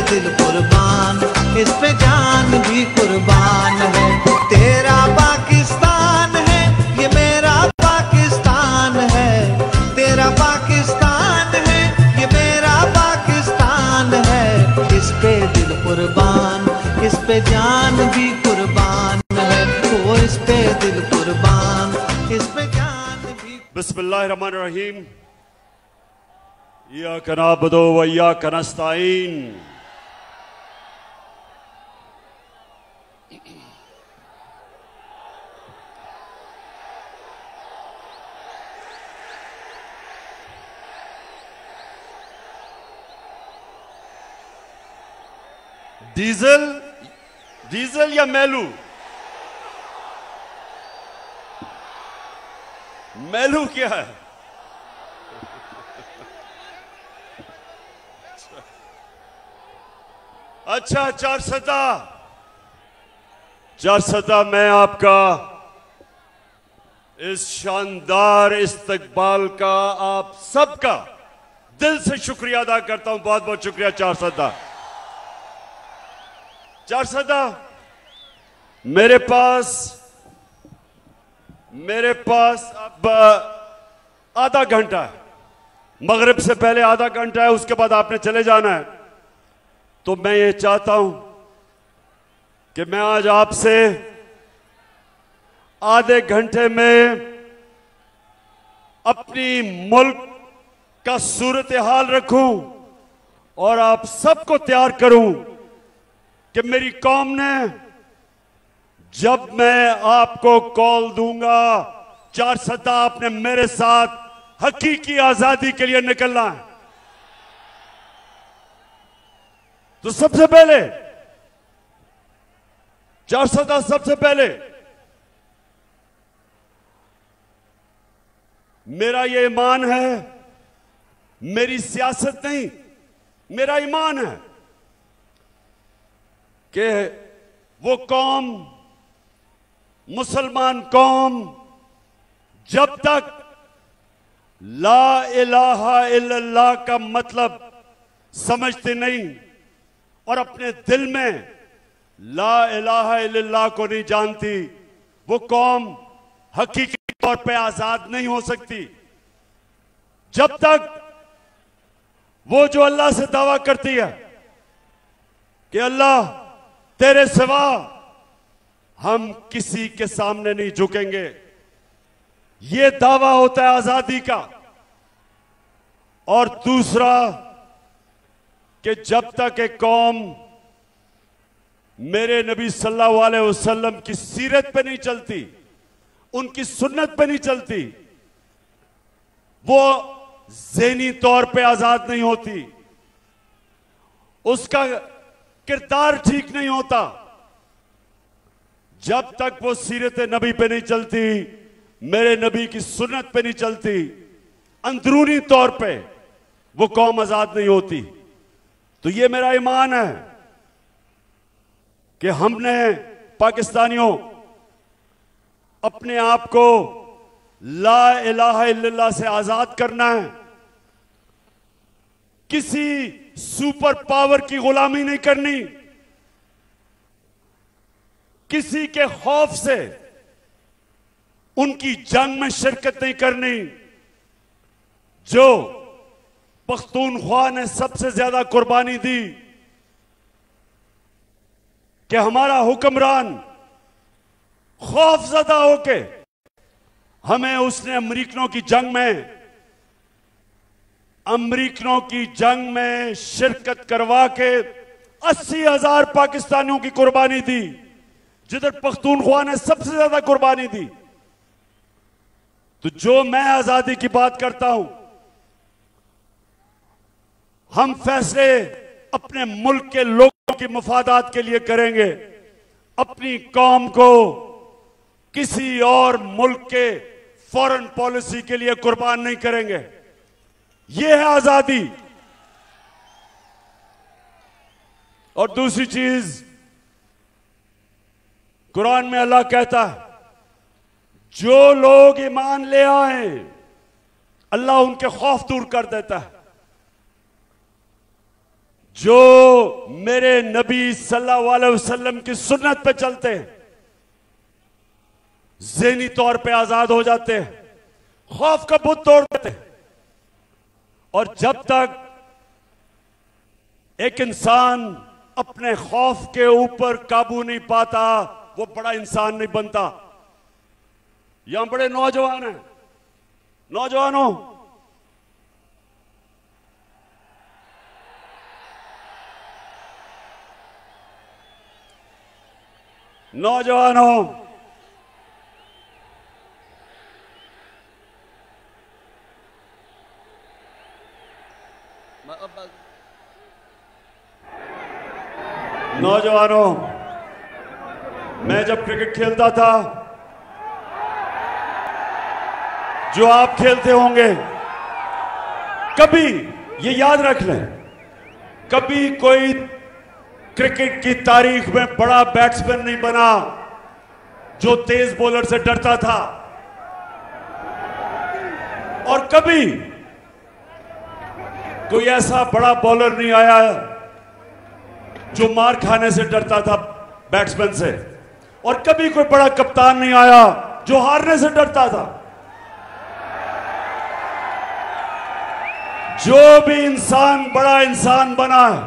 दिल कुर्बान, इस पे जान भी कुर्बान है। तेरा पाकिस्तान है, ये मेरा पाकिस्तान है। तेरा पाकिस्तान है, ये मेरा पाकिस्तान है। इस पे दिल कुर्बान, इस पे जान भी कुर्बान है। वो इस पे दिल कुर्बान, इस पे जान भी। बिस्मिल्लाहिर्रहमानिर्रहीम। इय्याका नअबुदु व इय्याका नस्तईन। डीजल डीजल या मेलू? मेलू क्या है? अच्छा, चारसदा मैं आपका इस शानदार इस्तकबाल का आप सबका दिल से शुक्रिया अदा करता हूं। बहुत बहुत शुक्रिया चारसदा। मेरे पास अब आधा घंटा है। मगरिब से पहले आधा घंटा है, उसके बाद आपने चले जाना है। तो मैं ये चाहता हूं कि मैं आज आपसे आधे घंटे में अपनी मुल्क का सूरत हाल रखूं और आप सबको तैयार करूं कि मेरी कौम ने जब मैं आपको कॉल दूंगा, चारसदा आपने मेरे साथ हकीकी आजादी के लिए निकलना है। तो सबसे पहले चारसदा, सबसे पहले मेरा ये ईमान है, मेरी सियासत नहीं, मेरा ईमान है कि वो कौम, मुसलमान कौम, जब तक ला इलाहा इल्लल्लाह का मतलब समझते नहीं और अपने दिल में ला इलाहा इल्लल्लाह को नहीं जानती, वो कौम हकीकी तौर पे आजाद नहीं हो सकती। जब तक वो जो अल्लाह से दावा करती है कि अल्लाह तेरे सिवा हम किसी के सामने नहीं झुकेंगे, ये दावा होता है आजादी का। और दूसरा कि जब तक एक कौम मेरे नबी सल्लल्लाहु अलैहि वसल्लम की सीरत पे नहीं चलती, उनकी सुन्नत पे नहीं चलती, वो ज़हनी तौर पे आजाद नहीं होती, उसका किरदार ठीक नहीं होता। जब तक वो सीरत नबी पे नहीं चलती, मेरे नबी की सुन्नत पे नहीं चलती, अंदरूनी तौर पे वो कौम आजाद नहीं होती। तो ये मेरा ईमान है कि हमने पाकिस्तानियों अपने आप को ला इलाहा इल्लल्लाह से आजाद करना है। किसी सुपर पावर की गुलामी नहीं करनी, किसी के खौफ से उनकी जंग में शिरकत नहीं करनी। जो पख्तूनख्वा ने सबसे ज्यादा कुर्बानी दी कि हमारा हुक्मरान खौफजदा होके हमें उसने अमरीकनों की जंग में शिरकत करवा के 80,000 पाकिस्तानियों की कुर्बानी दी, जिधर पख्तूनख्वा ने सबसे ज्यादा कुर्बानी दी। तो जो मैं आजादी की बात करता हूं, हम फैसले अपने मुल्क के लोगों की मफादात के लिए करेंगे, अपनी कौम को किसी और मुल्क के फॉरेन पॉलिसी के लिए कुर्बान नहीं करेंगे। यह है आजादी। और दूसरी चीज, कुरान में अल्लाह कहता है जो लोग ईमान ले आए अल्लाह उनके खौफ दूर कर देता है। जो मेरे नबी सल्लल्लाहु अलैहि वसल्लम की सुन्नत पे चलते हैं, ज़हनी तौर पे आजाद हो जाते हैं, खौफ का बुत तोड़ देते हैं। और जब तक एक इंसान अपने खौफ के ऊपर काबू नहीं पाता, वो बड़ा इंसान नहीं बनता। यहां बड़े नौजवान हैं, नौजवानों, नौजवानों, नौजवानों, मैं जब क्रिकेट खेलता था, जो आप खेलते होंगे, कभी ये याद रख लें, कभी कोई क्रिकेट की तारीख में बड़ा बैट्समैन नहीं बना जो तेज बॉलर से डरता था, और कभी कोई ऐसा बड़ा बॉलर नहीं आया जो मार खाने से डरता था बैट्समैन से, और कभी कोई बड़ा कप्तान नहीं आया जो हारने से डरता था। जो भी इंसान बड़ा इंसान बना है,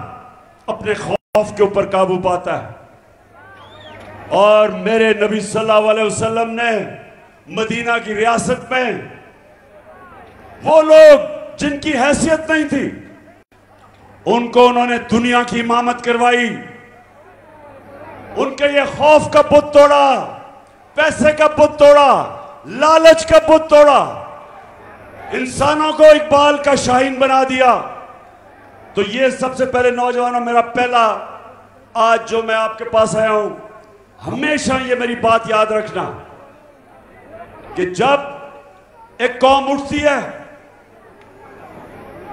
अपने खौफ के ऊपर काबू पाता है। और मेरे नबी सल्लल्लाहु अलैहि वसल्लम ने मदीना की रियासत में वो लोग जिनकी हैसियत नहीं थी, उनको उन्होंने दुनिया की इमामत करवाई, उनके ये खौफ का बुत तोड़ा, पैसे का बुत तोड़ा, लालच का बुत तोड़ा, इंसानों को इकबाल का शाहीन बना दिया। तो ये सबसे पहले नौजवानों, मेरा पहला आज जो मैं आपके पास आया हूं, हमेशा ये मेरी बात याद रखना कि जब एक कौम उठती है,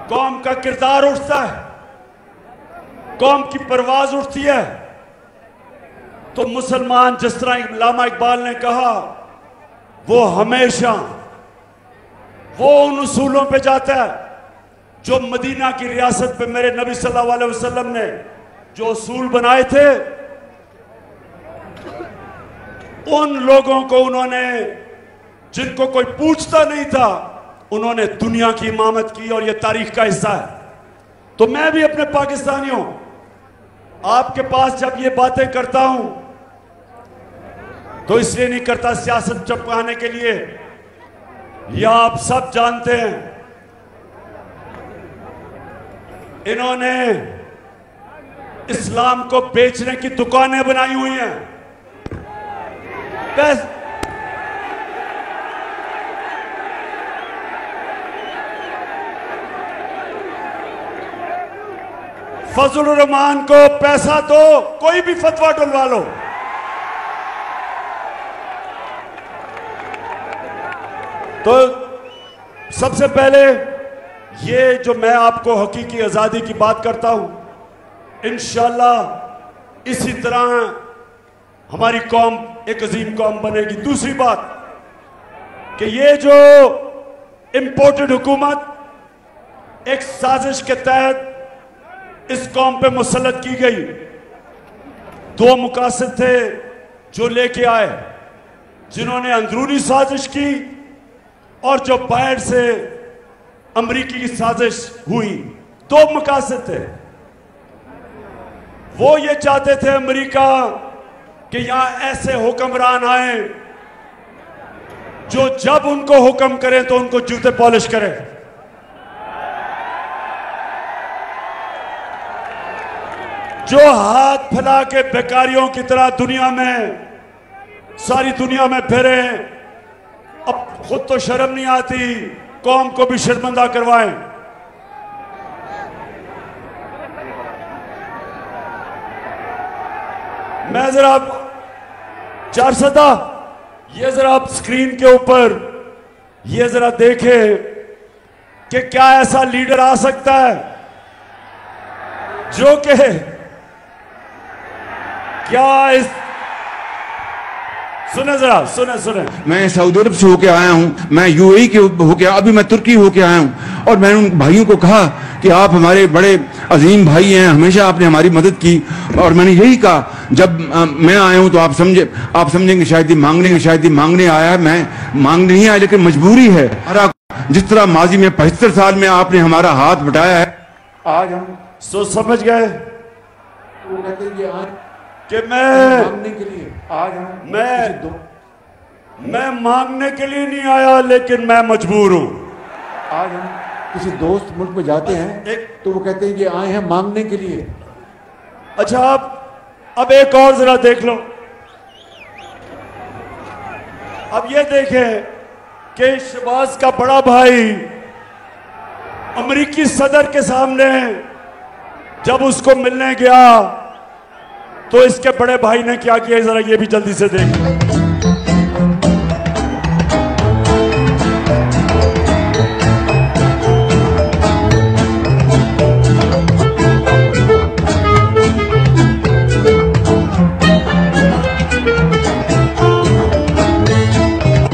कौम का किरदार उठता है, कौम की परवाज उठती है, तो मुसलमान, जिस तरह अल्लामा इकबाल ने कहा, वो हमेशा वो उन उसूलों पे जाता है जो मदीना की रियासत पे मेरे नबी सल्लल्लाहु अलैहि वसल्लम ने जो उसूल बनाए थे। उन लोगों को उन्होंने, जिनको कोई पूछता नहीं था, उन्होंने दुनिया की इमामत की, और यह तारीख का हिस्सा है। तो मैं भी अपने पाकिस्तानियों, आपके पास जब ये बातें करता हूं तो इसलिए नहीं करता सियासत चपकाने के लिए, या आप सब जानते हैं इन्होंने इस्लाम को बेचने की दुकानें बनाई हुई हैं। फजलुर रहमान को पैसा दो, कोई भी फतवा डलवा लो। तो सबसे पहले ये जो मैं आपको हकीकी आजादी की बात करता हूं, इंशाअल्लाह इसी तरह हमारी कौम एक अजीम कौम बनेगी। दूसरी बात कि ये जो इंपोर्टेड हुकूमत एक साजिश के तहत इस कौम पे मुसल्लत की गई, दो मुकासद थे जो लेके आए, जिन्होंने अंदरूनी साजिश की और जो बाहर से अमरीकी की साजिश हुई। दो मुकासद थे। वो ये चाहते थे अमरीका कि यहां ऐसे हुक्मरान आए जो जब उनको हुक्म करें तो उनको जूते पॉलिश करें। जो हाथ फैला के बेकारियों की तरह दुनिया में, सारी दुनिया में फिरे, अब खुद तो शर्म नहीं आती, कौम को भी शर्मिंदा करवाएं। मैं जरा चार सदा ये जरा आप स्क्रीन के ऊपर ये जरा देखें कि क्या ऐसा लीडर आ सकता है जो कि क्या इस सुने जरा, सुने। मैं सऊदी अरब से होके आया हूँ, मैं यूएई के होके, अभी मैं तुर्की होके आया हूँ, और मैंने उन भाइयों को कहा कि आप हमारे बड़े अजीम भाई हैं, हमेशा आपने हमारी मदद की। और मैंने यही कहा, जब मैं आया हूँ तो आप समझेंगे शायद ही मांगने आया है। मैं मांगने नहीं आया, लेकिन मजबूरी है। जिस तरह माजी में 75 साल में आपने हमारा हाथ बटाया है, आज हम समझ गए। वो कहते हैं कि आज कि मैं मांगने के लिए, आज हम मैं मांगने के लिए नहीं आया, लेकिन मैं मजबूर हूं। आज हम किसी दोस्त मुल्क में जाते हैं तो वो कहते हैं कि आए हैं मांगने के लिए। अच्छा, अब एक और जरा देख लो। अब ये देखें कि शहबाज का बड़ा भाई अमेरिकी सदर के सामने जब उसको मिलने गया तो इसके बड़े भाई ने क्या किया, जरा ये भी जल्दी से देख।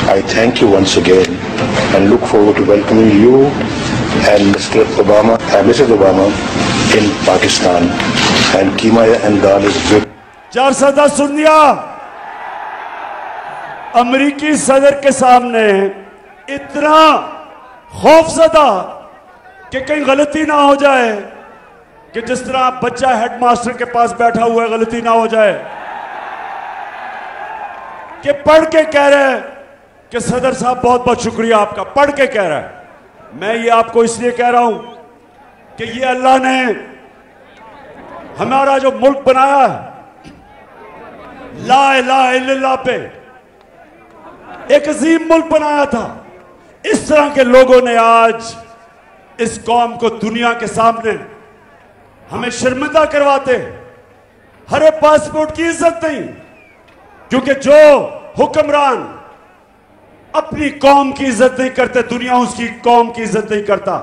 I thank you once again and look forward to welcoming you and Mr. Obama and Mrs. Obama in Pakistan. And Keema and Dal is with. 410 सुन दिया। अमेरिकी सदर के सामने इतना खौफजदा कि कहीं गलती ना हो जाए, कि जिस तरह बच्चा हेडमास्टर के पास बैठा हुआ है, गलती ना हो जाए, कि पढ़ के कह रहे हैं कि सदर साहब बहुत बहुत शुक्रिया आपका, पढ़ के कह रहा है। मैं ये आपको इसलिए कह रहा हूं कि ये अल्लाह ने हमारा जो मुल्क बनाया है, ला इलाहा इल्लल्लाह पे एक अजीम मुल्क बनाया था। इस तरह के लोगों ने आज इस कौम को दुनिया के सामने हमें शर्मिंदा करवाते। हरे पासपोर्ट की इज्जत नहीं, क्योंकि जो हुक्मरान अपनी कौम की इज्जत नहीं करते, दुनिया उसकी कौम की इज्जत नहीं करता।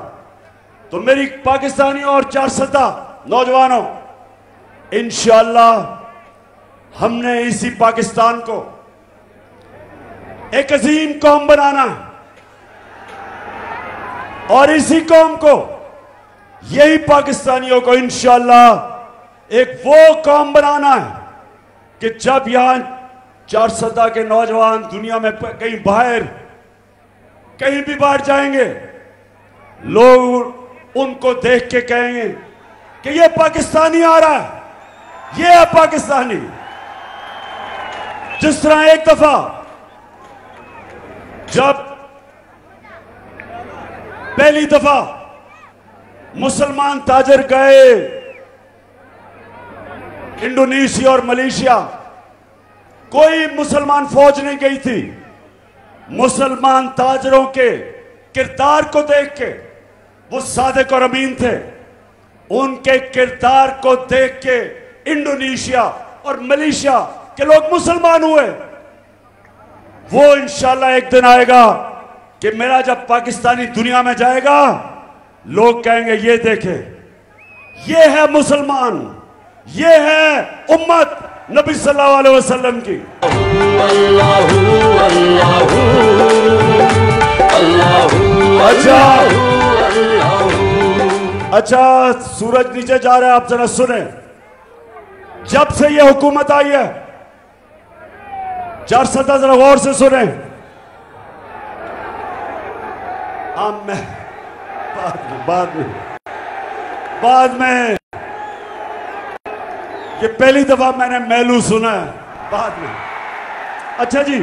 तो मेरी पाकिस्तानी और 410 नौजवानों, इंशाअल्लाह हमने इसी पाकिस्तान को एक अजीम कौम बनाना है, और इसी कौम को, यही पाकिस्तानियों को इंशाअल्लाह एक वो कौम बनाना है कि जब यहां 410 के नौजवान दुनिया में कहीं बाहर, कहीं भी बाहर जाएंगे, लोग उनको देख के कहेंगे कि ये पाकिस्तानी आ रहा है, ये है पाकिस्तानी। जिस तरह एक दफा जब पहली दफा मुसलमान ताजर गए इंडोनेशिया और मलेशिया, कोई मुसलमान फौज नहीं गई थी। मुसलमान ताजरों के किरदार को देख के, वो सादिक और अमीन थे, उनके किरदार को देख के इंडोनेशिया और मलेशिया के लोग मुसलमान हुए। वो इंशाल्लाह एक दिन आएगा कि मेरा जब पाकिस्तानी दुनिया में जाएगा, लोग कहेंगे ये देखे, ये है मुसलमान, ये है उम्मत नबी सल्लल्लाहु अलैहि वसल्लम की। अच्छा, सूरज नीचे जा रहा है, आप जरा सुने। जब से ये हुकूमत आई है, 410 जरा गौर से सुने। मैं बाद में ये पहली दफा मैंने मेलू सुना है, बाद में। अच्छा जी,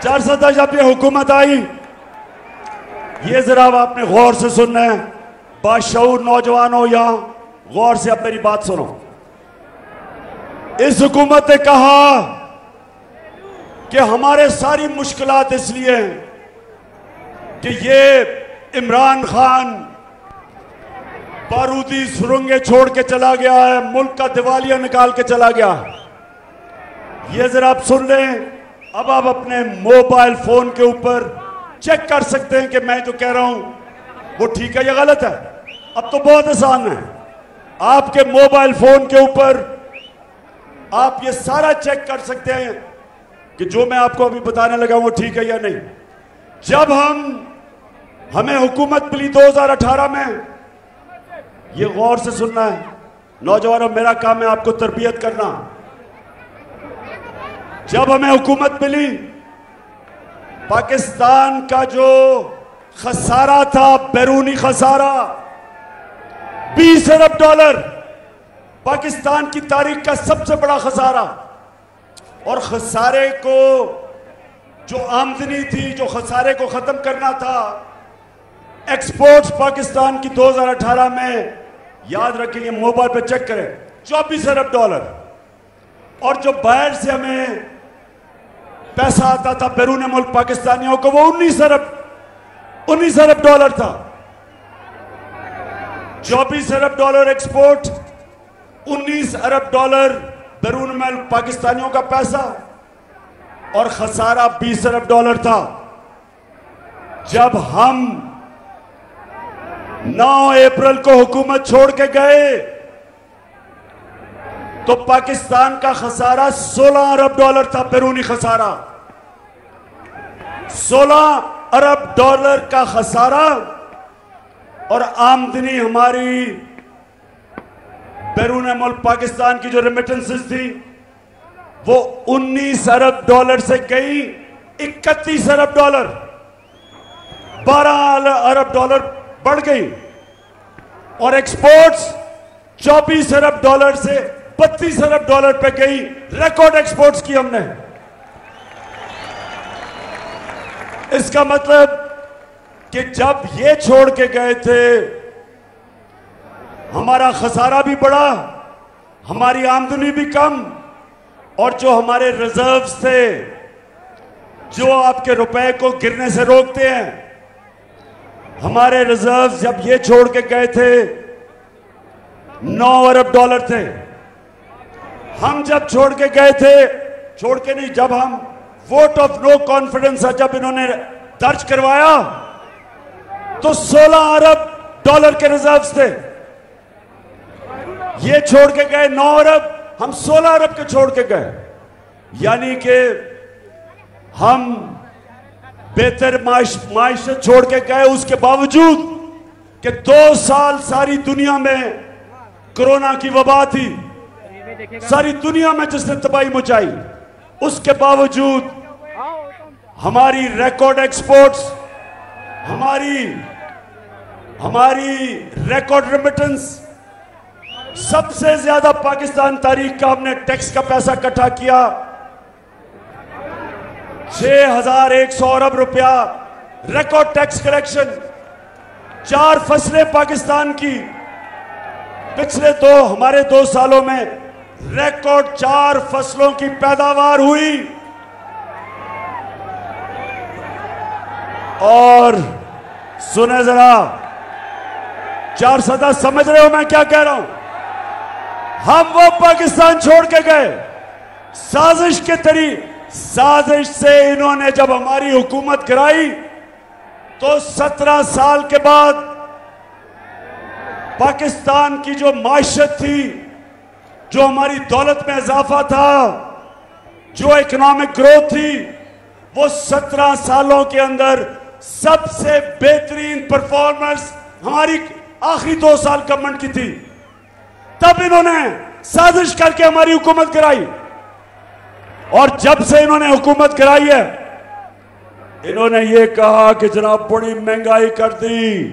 410 जब ये हुकूमत आई, ये जरा आपने गौर से सुनना है। बाशऊर नौजवानों, यहां गौर से अब मेरी बात सुनो। इस हुकूमत ने कहा कि हमारे सारी मुश्किलात इसलिए हैं कि ये इमरान खान बारूदी सुरंगें छोड़ के चला गया है, मुल्क का दिवालिया निकाल के चला गया। ये जरा आप सुन लें। अब आप अपने मोबाइल फोन के ऊपर चेक कर सकते हैं कि मैं जो कह रहा हूं वो ठीक है या गलत है। अब तो बहुत आसान है, आपके मोबाइल फोन के ऊपर आप ये सारा चेक कर सकते हैं कि जो मैं आपको अभी बताने लगा वो ठीक है या नहीं। जब हमें हुकूमत मिली 2018 में, ये गौर से सुनना है नौजवानों, मेरा काम है आपको तरबियत करना। जब हमें हुकूमत मिली, पाकिस्तान का जो खसारा था, बैरूनी खसारा $20 अरब, पाकिस्तान की तारीख का सबसे बड़ा खसारा। और खसारे को, जो आमदनी थी, जो खसारे को खत्म करना था, एक्सपोर्ट्स पाकिस्तान की 2018 में, याद रखेंगे, मोबाइल पे चेक करें, $24 अरब। और जो बाहर से हमें पैसा आता था बैरून मुल्क पाकिस्तानियों को, वो $19 अरब था। $24 अरब एक्सपोर्ट, $19 अरब बैरून मुल्क पाकिस्तानियों का पैसा, और खसारा $20 अरब था। जब हम 9 अप्रैल को हुकूमत छोड़ के गए तो पाकिस्तान का खसारा $16 अरब था, बैरूनी खसारा। $16 अरब का खसारा, और आमदनी हमारी बैरून मुल्क पाकिस्तान की जो रेमिटेंसेस थी वो $19 अरब से गई $31 अरब, $12 अरब बढ़ गई। और एक्सपोर्ट्स $24 अरब से $32 अरब पे गई। रिकॉर्ड एक्सपोर्ट्स की हमने। इसका मतलब कि जब ये छोड़ के गए थे, हमारा खसारा भी बढ़ा, हमारी आमदनी भी कम, और जो हमारे रिजर्व्स थे, जो आपके रुपए को गिरने से रोकते हैं, हमारे रिजर्व्स जब ये छोड़ के गए थे $9 अरब थे। हम जब छोड़ के गए थे, छोड़ के नहीं, जब हम वोट ऑफ नो कॉन्फिडेंस जब इन्होंने दर्ज करवाया तो $16 अरब के रिजर्व्स थे। ये छोड़ के गए 9 अरब, हम 16 अरब के छोड़ के गए। यानी कि हम बेहतर माइशत छोड़ के गए, उसके बावजूद कि 2 साल सारी दुनिया में कोरोना की वबा थी, सारी दुनिया में जिसने तबाही मचाई, उसके बावजूद हमारी रिकॉर्ड एक्सपोर्ट्स, हमारी रिकॉर्ड रेमिटेंस, सबसे ज्यादा पाकिस्तान तारीख का हमने टैक्स का पैसा इकट्ठा किया, 6100 अरब रुपया रिकॉर्ड टैक्स कलेक्शन। 4 फसलें पाकिस्तान की पिछले हमारे 2 सालों में रिकॉर्ड 4 फसलों की पैदावार हुई। और सुने जरा, 4 सदा समझ रहे हो मैं क्या कह रहा हूं? हम वो पाकिस्तान छोड़ के गए साजिश से। इन्होंने जब हमारी हुकूमत गिराई तो 17 साल के बाद पाकिस्तान की जो माइशत थी, जो हमारी दौलत में इजाफा था, जो इकोनॉमिक ग्रोथ थी, वो 17 सालों के अंदर सबसे बेहतरीन परफॉर्मेंस हमारी आखिरी 2 साल गवर्नमेंट की थी। तब इन्होंने साजिश करके हमारी हुकूमत गिराई, और जब से इन्होंने हुकूमत गिराई है, इन्होंने ये कहा कि जनाब बड़ी महंगाई कर दी।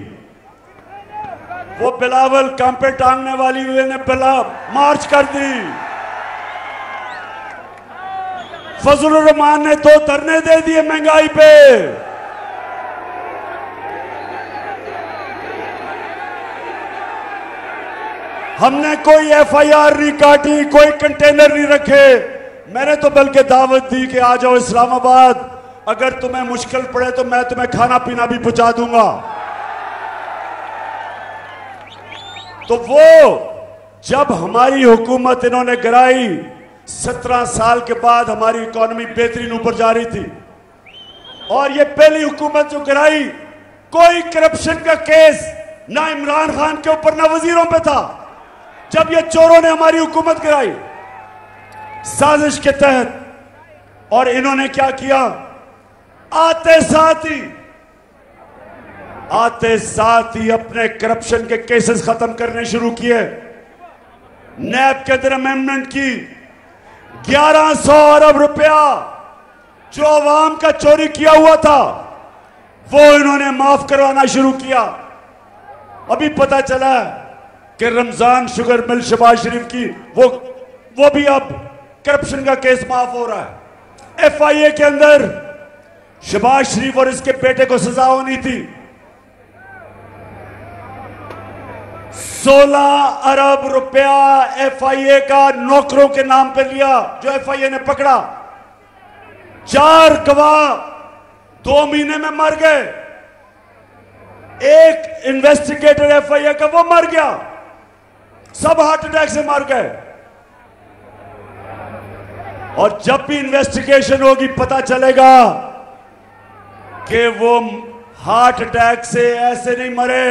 वो बिलावल कांपे टांगने वाली ने मार्च कर दी। फजलुर रहमान ने 2 धरने दे दिए महंगाई पे। हमने कोई FIR नहीं काटी, कोई कंटेनर नहीं रखे। मैंने तो बल्कि दावत दी कि आ जाओ इस्लामाबाद, अगर तुम्हें मुश्किल पड़े तो मैं तुम्हें खाना पीना भी पहुंचा दूंगा। तो वो जब हमारी हुकूमत इन्होंने गिराई, 17 साल के बाद हमारी इकोनॉमी बेहतरीन ऊपर जा रही थी। और ये पहली हुकूमत जो गिराई, कोई करप्शन का केस ना इमरान खान के ऊपर ना वजीरों पे था। जब ये चोरों ने हमारी हुकूमत गिराई, साजिश के तहत। और इन्होंने क्या किया, आते साथ ही अपने करप्शन के केसेस खत्म करने शुरू किए। नैब के अंदर अमेंडमेंट की, 1100 अरब रुपया जो अवाम का चोरी किया हुआ था वो इन्होंने माफ करवाना शुरू किया। अभी पता चला कि रमजान शुगर मिल शहबाज शरीफ की वो भी अब करप्शन का केस माफ हो रहा है। FIA के अंदर शहबाज शरीफ और इसके बेटे को सजा होनी थी। 16 अरब रुपया FIA का नौकरों के नाम पे लिया जो FIA ने पकड़ा। 4 गवाह 2 महीने में मर गए। एक इन्वेस्टिगेटर FIA का वो मर गया, सब हार्ट अटैक से मर गए। और जब भी इन्वेस्टिगेशन होगी पता चलेगा कि वो हार्ट अटैक से ऐसे नहीं मरे,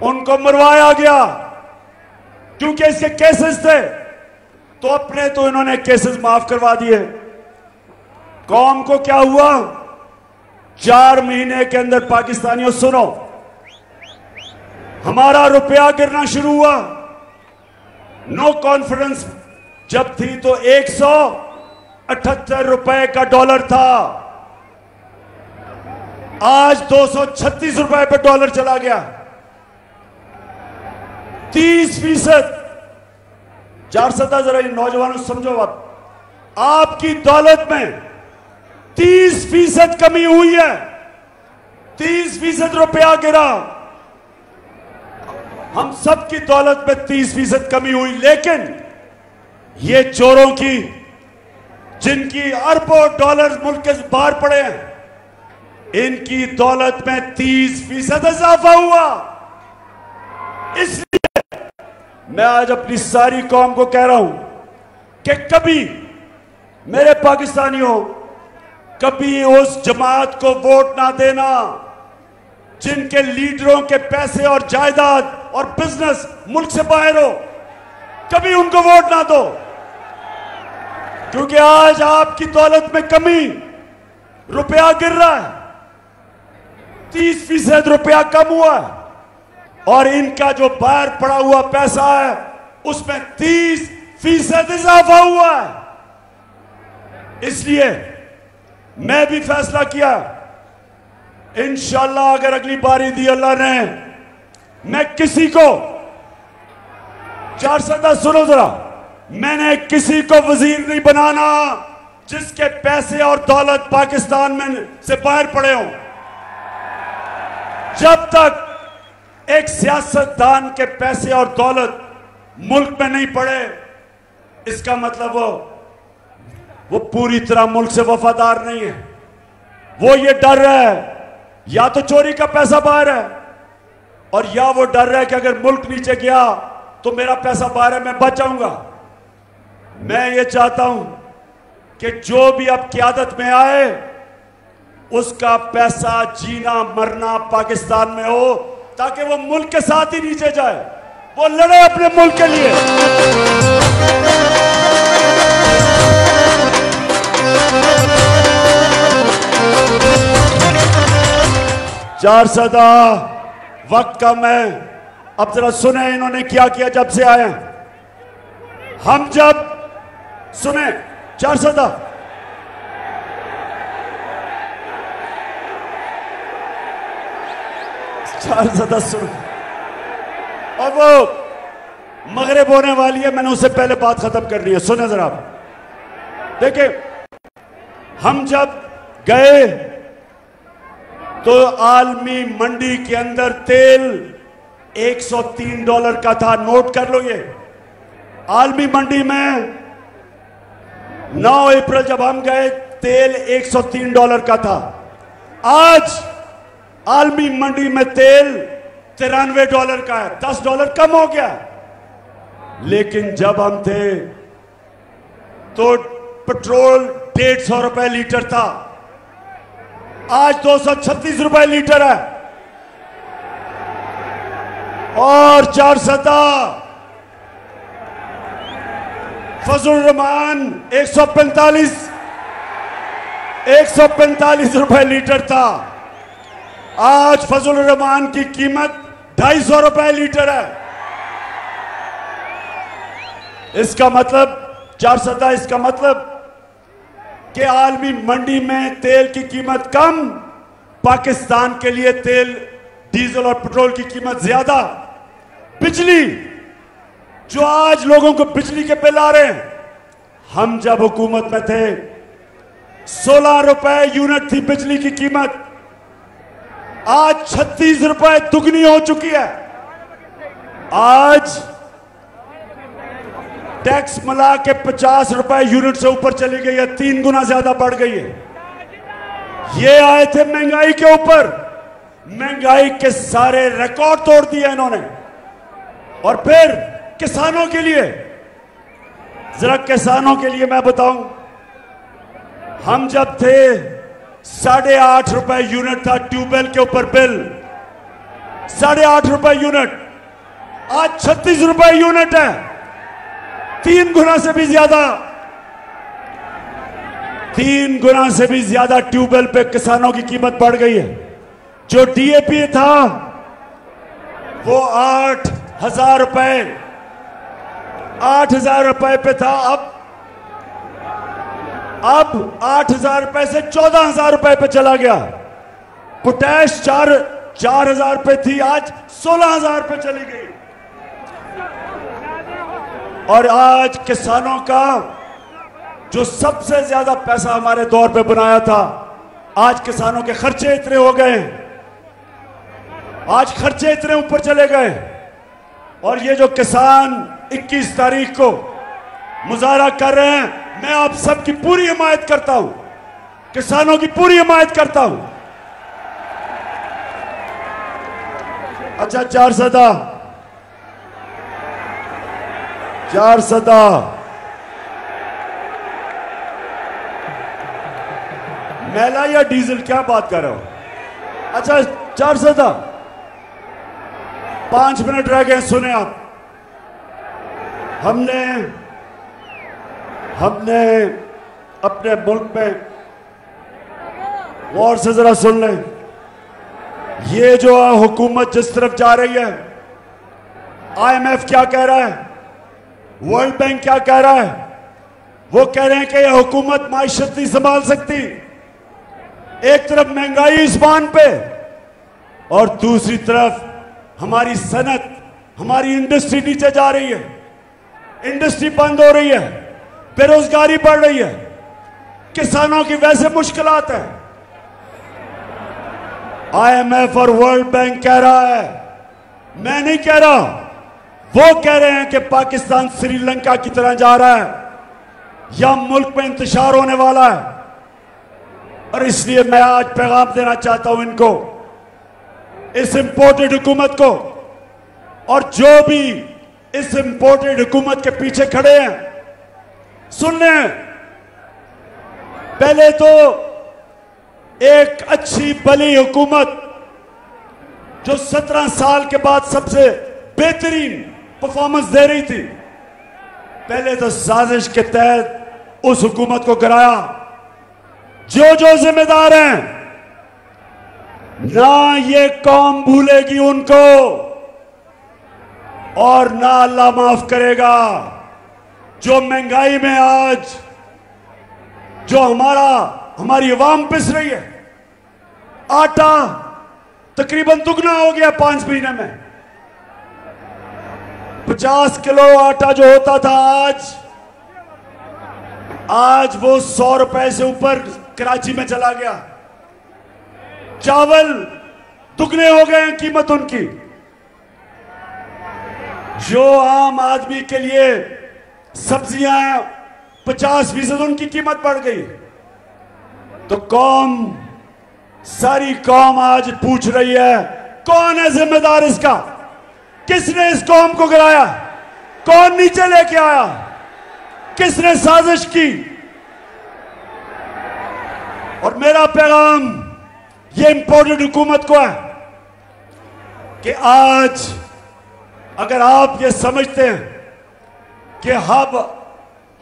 उनको मरवाया गया क्योंकि इसके केसेस थे। तो अपने तो इन्होंने केसेस माफ करवा दिए। कौम को क्या हुआ, 4 महीने के अंदर पाकिस्तानियों सुनो, हमारा रुपया गिरना शुरू हुआ। नो कॉन्फिडेंस जब थी तो 178 रुपए का डॉलर था, आज 236 रुपए पे डॉलर चला गया। 30%। 400 जरा नौजवानों समझो, आपकी दौलत में 30% कमी हुई है। 30% रुपया गिरा। हम सबकी दौलत में 30% कमी हुई, लेकिन ये चोरों की, जिनकी अरबों डॉलर मुल्क के बाहर पड़े हैं, इनकी दौलत में 30% इजाफा हुआ। इसलिए मैं आज अपनी सारी कौम को कह रहा हूं कि कभी मेरे पाकिस्तानियों, कभी उस जमात को वोट ना देना जिनके लीडरों के पैसे और जायदाद और बिजनेस मुल्क से बाहर हो। कभी उनको वोट ना दो, क्योंकि आज आपकी दौलत में कमी, रुपया गिर रहा है, 30% रुपया कम हुआ है। और इनका जो बाहर पड़ा हुआ पैसा है उसमें 30% इजाफा हुआ है। इसलिए मैं भी फैसला किया, इंशाल्लाह अगर अगली बारी दी अल्लाह ने, मैं किसी को, 410 सुनो जरा, मैंने किसी को वजीर नहीं बनाना जिसके पैसे और दौलत पाकिस्तान में से बाहर पड़े हों। जब तक एक सियासतदान के पैसे और दौलत मुल्क में नहीं पड़े, इसका मतलब वो पूरी तरह मुल्क से वफादार नहीं है। वो ये डर रहा है या तो चोरी का पैसा बाहर है, और या वो डर रहा है कि अगर मुल्क नीचे गया तो मेरा पैसा बाहर है, मैं बच जाऊंगा। मैं ये चाहता हूं कि जो भी अब क़यादत में आए उसका पैसा जीना मरना पाकिस्तान में हो, ताकि वो मुल्क के साथ ही नीचे जाए, वो लड़े अपने मुल्क के लिए। चार सदा वक्त कम है, अब जरा सुने इन्होंने क्या किया जब से आए। हम जब सुने 400 सुनो, और वो मगरिब होने वाली है, मैंने उससे पहले बात खत्म कर ली है। सुने जरा, देखिए हम जब गए तो आलमी मंडी के अंदर तेल $103 का था। नोट कर लो, ये आलमी मंडी में 9 अप्रैल जब हम गए तेल $103 का था। आज आलमी मंडी में तेल $93 का है, $10 कम हो गया। लेकिन जब हम थे तो पेट्रोल 150 रुपए लीटर था, आज 236 रुपए लीटर है। और 400 फजल रहमान 145 रुपए लीटर था। आज फजल रहमान की कीमत 250 रुपए लीटर है। इसका मतलब 400, इसका मतलब कि आलमी मंडी में तेल की कीमत कम, पाकिस्तान के लिए तेल, डीजल और पेट्रोल की कीमत ज्यादा। बिजली, जो आज लोगों को बिजली के बिल आ रहे हैं, हम जब हुकूमत में थे 16 रुपए यूनिट थी बिजली की कीमत, आज 36 रुपए दुगनी हो चुकी है। आज टैक्स मिला के 50 रुपए यूनिट से ऊपर चली गई है, 3 गुना ज्यादा बढ़ गई है। ये आए थे महंगाई के ऊपर, महंगाई के सारे रिकॉर्ड तोड़ दिए इन्होंने। और फिर किसानों के लिए, जरा किसानों के लिए मैं बताऊं, हम जब थे 8.5 रुपए यूनिट था ट्यूबवेल के ऊपर बिल, 8.5 रुपए यूनिट, आज 36 रुपए यूनिट है, 3 गुना से भी ज्यादा, 3 गुना से भी ज्यादा ट्यूबवेल पे किसानों की कीमत बढ़ गई है। जो डीएपी था वो 8,000 रुपए, 8,000 रुपए पे था, अब 8,000 रुपए से 14,000 रुपए पे चला गया। पोटैश 4,000 रुपए थी, आज 16,000 रुपए चली गई। और आज किसानों का जो सबसे ज्यादा पैसा हमारे दौर पे बनाया था, आज किसानों के खर्चे इतने हो गए, आज खर्चे इतने ऊपर चले गए। और ये जो किसान 21 तारीख को मुजाहरा कर रहे हैं, मैं आप सबकी पूरी हिमायत करता हूं, किसानों की पूरी हिमायत करता हूं। अच्छा, 400 मैला या डीजल, क्या बात कर रहे हो? अच्छा, 400 5 मिनट रह गए, सुने आप। हमने अपने मुल्क में, गौर से जरा सुन लें, ये जो हुकूमत जिस तरफ जा रही है, IMF क्या कह रहा है, वर्ल्ड बैंक क्या कह रहा है, वो कह रहे हैं कि यह हुकूमत माइशत नहीं संभाल सकती। एक तरफ महंगाई इस्पान पे और दूसरी तरफ हमारी सनत, हमारी इंडस्ट्री नीचे जा रही है, इंडस्ट्री बंद हो रही है, बेरोजगारी बढ़ रही है, किसानों की वैसे मुश्किलात है। IMF और वर्ल्ड बैंक कह रहा है, मैं नहीं कह रहा, वो कह रहे हैं कि पाकिस्तान श्रीलंका की तरह जा रहा है या मुल्क में इंतशार होने वाला है। और इसलिए मैं आज पैगाम देना चाहता हूं इनको, इस इंपोर्टेड हुकूमत को, और जो भी इस इंपोर्टेड हुकूमत के पीछे खड़े हैं, सुन लें, पहले तो एक अच्छी भली हुकूमत जो 17 साल के बाद सबसे बेहतरीन परफॉर्मेंस दे रही थी, पहले तो साजिश के तहत उस हुकूमत को गिराया। जो जिम्मेदार हैं, ना ये कौम भूलेगी उनको और ना अल्लाह माफ करेगा। जो महंगाई में आज जो हमारी अवाम पिस रही है, आटा तकरीबन दुगना हो गया 5 महीने में। 50 किलो आटा जो होता था आज वो 100 रुपए से ऊपर कराची में चला गया। चावल दुगने हो गए हैं कीमत उनकी। जो आम आदमी के लिए सब्जियां 50% उनकी कीमत बढ़ गई। तो सारी कौम आज पूछ रही है, कौन है जिम्मेदार इसका? किसने इस कौम को गिराया? कौन नीचे लेके आया? किसने साजिश की? और मेरा पैगाम ये इंपोर्टेड हुकूमत को है कि आज अगर आप ये समझते हैं कि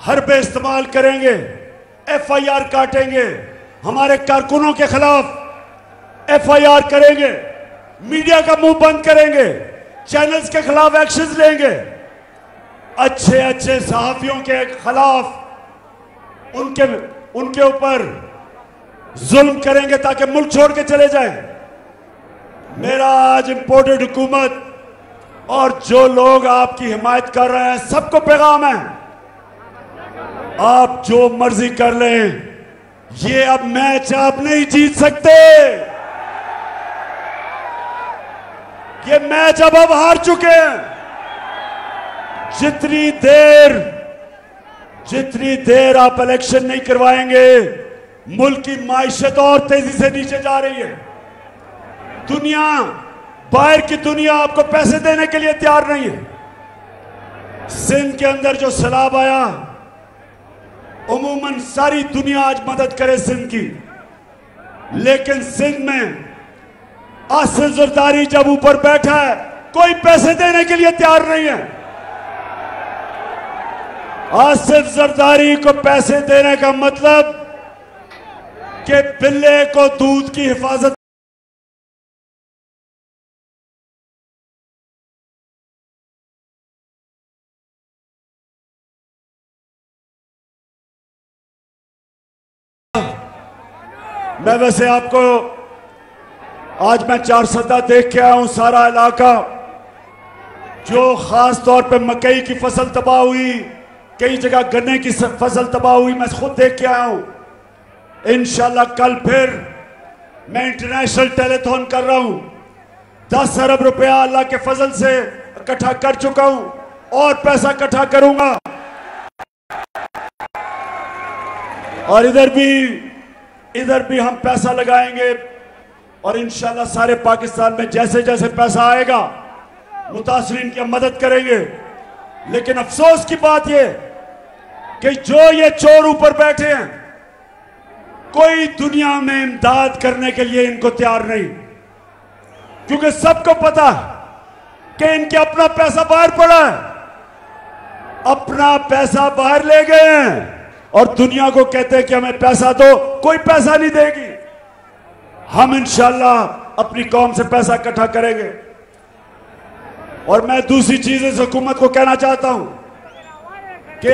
हरबे इस्तेमाल करेंगे, FIR काटेंगे, हमारे कारकुनों के खिलाफ FIR करेंगे, मीडिया का मुंह बंद करेंगे, चैनल्स के खिलाफ एक्शन लेंगे, अच्छे अच्छे सहाफियों के खिलाफ उनके ऊपर जुल्म करेंगे ताकि मुल्क छोड़ के चले जाएं। मेरा आज इंपोर्टेड हुकूमत और जो लोग आपकी हिमायत कर रहे हैं सबको पैगाम है, आप जो मर्जी कर लें, ये अब मैच आप नहीं जीत सकते। ये मैच अब हार चुके हैं। जितनी देर आप इलेक्शन नहीं करवाएंगे, मुल्क की माइशत और तेजी से नीचे जा रही है। दुनिया, बाहर की दुनिया आपको पैसे देने के लिए तैयार नहीं है। सिंध के अंदर जो सैलाब आया, उमूमन सारी दुनिया आज मदद करे सिंध की, लेकिन सिंध में आसिफ जरदारी जब ऊपर बैठा है, कोई पैसे देने के लिए तैयार नहीं है। आसिफ जरदारी को पैसे देने का मतलब कि बिल्ले को दूध की हिफाजत मैं वैसे आपको आज मैं चारसदा देख के आया हूं। सारा इलाका जो खास तौर पे मकई की फसल तबाह हुई, कई जगह गन्ने की फसल तबाह हुई, मैं खुद देख के आया हूं। इंशाल्लाह कल फिर मैं इंटरनेशनल टेलीथॉन कर रहा हूं। 10 अरब रुपया अल्लाह के फजल से इकट्ठा कर चुका हूं और पैसा इकट्ठा करूंगा। और इधर भी हम पैसा लगाएंगे और इंशाल्लाह सारे पाकिस्तान में जैसे जैसे पैसा आएगा मुतासरीन की मदद करेंगे। लेकिन अफसोस की बात यह कि जो ये चोर ऊपर बैठे हैं, कोई दुनिया में इमदाद करने के लिए इनको तैयार नहीं, क्योंकि सबको पता है कि इनके अपना पैसा बाहर पड़ा है, अपना पैसा बाहर ले गए हैं और दुनिया को कहते हैं कि हमें पैसा दो। कोई पैसा नहीं देगी। हम इंशाल्लाह अपनी कौम से पैसा इकट्ठा करेंगे। और मैं दूसरी चीज इस हुकूमत को कहना चाहता हूं कि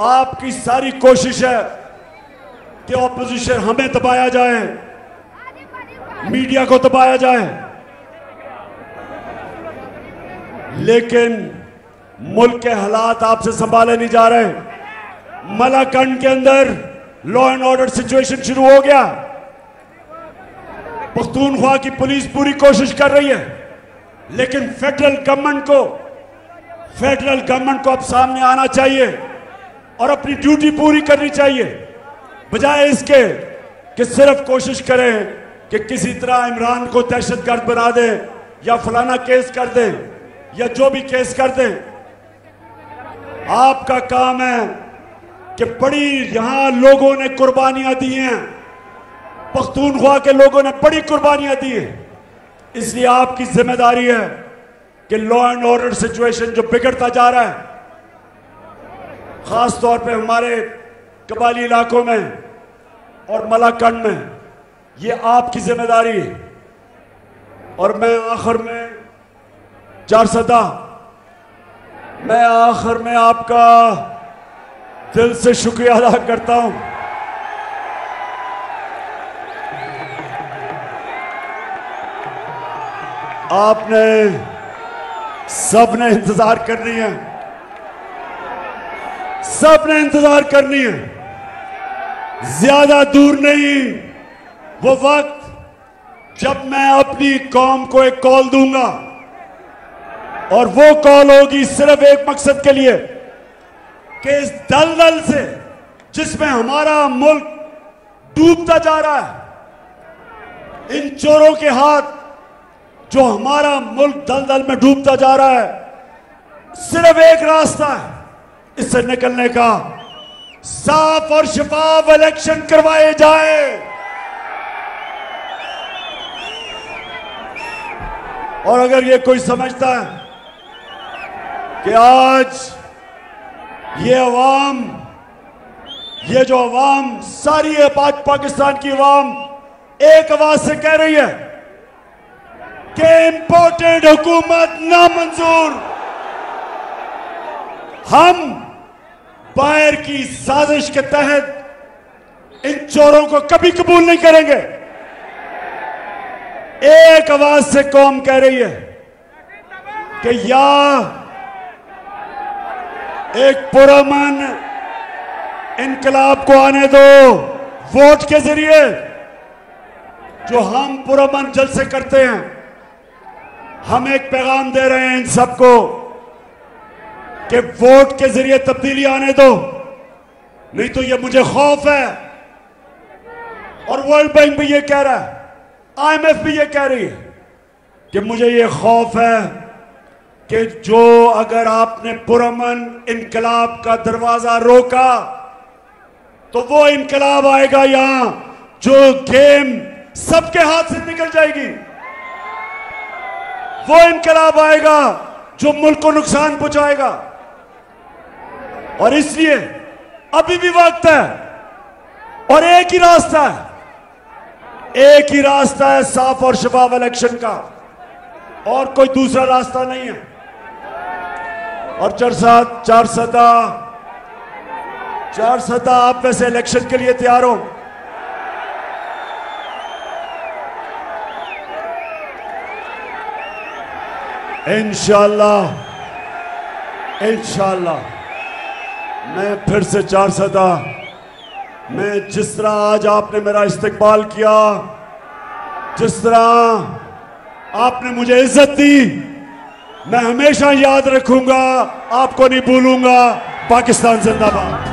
आपकी सारी कोशिश है कि ऑपोजिशन हमें दबाया जाए, मीडिया को दबाया जाए, लेकिन मुल्क के हालात आपसे संभाले नहीं जा रहे। मलाकंड के अंदर लॉ एंड ऑर्डर सिचुएशन शुरू हो गया। पख्तूनख्वा की पुलिस पूरी कोशिश कर रही है, लेकिन फेडरल गवर्नमेंट को अब सामने आना चाहिए और अपनी ड्यूटी पूरी करनी चाहिए, बजाय इसके कि सिर्फ कोशिश करें कि किसी तरह इमरान को दहशतगर्द बना दे या फलाना केस कर दे या जो भी केस कर दे। आपका काम है कि बड़ी यहां लोगों ने कुर्बानियां दी हैं, पख्तूनख्वा के लोगों ने बड़ी कुर्बानियां दी हैं, इसलिए आपकी जिम्मेदारी है कि लॉ एंड ऑर्डर सिचुएशन जो बिगड़ता जा रहा है, खास तौर पे हमारे कबायली इलाकों में और मलाकंड में, ये आपकी जिम्मेदारी है। और मैं आखिर में चारसदा, मैं आखिर में आपका दिल से शुक्रिया अदा करता हूं। आपने सबने इंतजार करनी है, सबने इंतजार करनी है। ज्यादा दूर नहीं वो वक्त जब मैं अपनी कौम को एक कॉल दूंगा, और वो कॉल होगी सिर्फ एक मकसद के लिए कि इस दलदल से जिसमें हमारा मुल्क डूबता जा रहा है, इन चोरों के हाथ जो हमारा मुल्क दलदल में डूबता जा रहा है, सिर्फ एक रास्ता है इससे निकलने का, साफ और शफाफ इलेक्शन करवाए जाए। और अगर ये कोई समझता है कि आज ये अवाम, ये जो अवाम सारी है, पाकिस्तान की अवाम एक आवाज से कह रही है कि इंपोर्टेड हुकूमत नामंजूर। हम बाहर की साजिश के तहत इन चोरों को कभी कबूल नहीं करेंगे। एक आवाज से कौम कह रही है कि या एक पुरअमन इनकलाब को आने दो वोट के जरिए, जो हम पुरअमन जलसे करते हैं। हम एक पैगाम दे रहे हैं इन सबको कि वोट के जरिए तब्दीली आने दो, नहीं तो ये मुझे खौफ है। और वर्ल्ड बैंक भी ये कह रहा है, IMF भी ये कह रही है कि मुझे ये खौफ है कि जो अगर आपने पुरअमन इनकलाब का दरवाजा रोका तो वो इनकलाब आएगा यहां, जो गेम सबके हाथ से निकल जाएगी। वो इनकलाब आएगा जो मुल्क को नुकसान पहुंचाएगा। और इसलिए अभी भी वक्त है और एक ही रास्ता है, एक ही रास्ता है साफ और शफाफ इलेक्शन का, और कोई दूसरा रास्ता नहीं है। और चार सदा आप वैसे इलेक्शन के लिए तैयार हो? इंशाअल्लाह मैं फिर से 4 सदा, मैं जिस तरह आज आपने मेरा इस्तकबाल किया, जिस तरह आपने मुझे इज्जत दी, मैं हमेशा याद रखूंगा, आपको नहीं भूलूंगा। पाकिस्तान जिंदाबाद।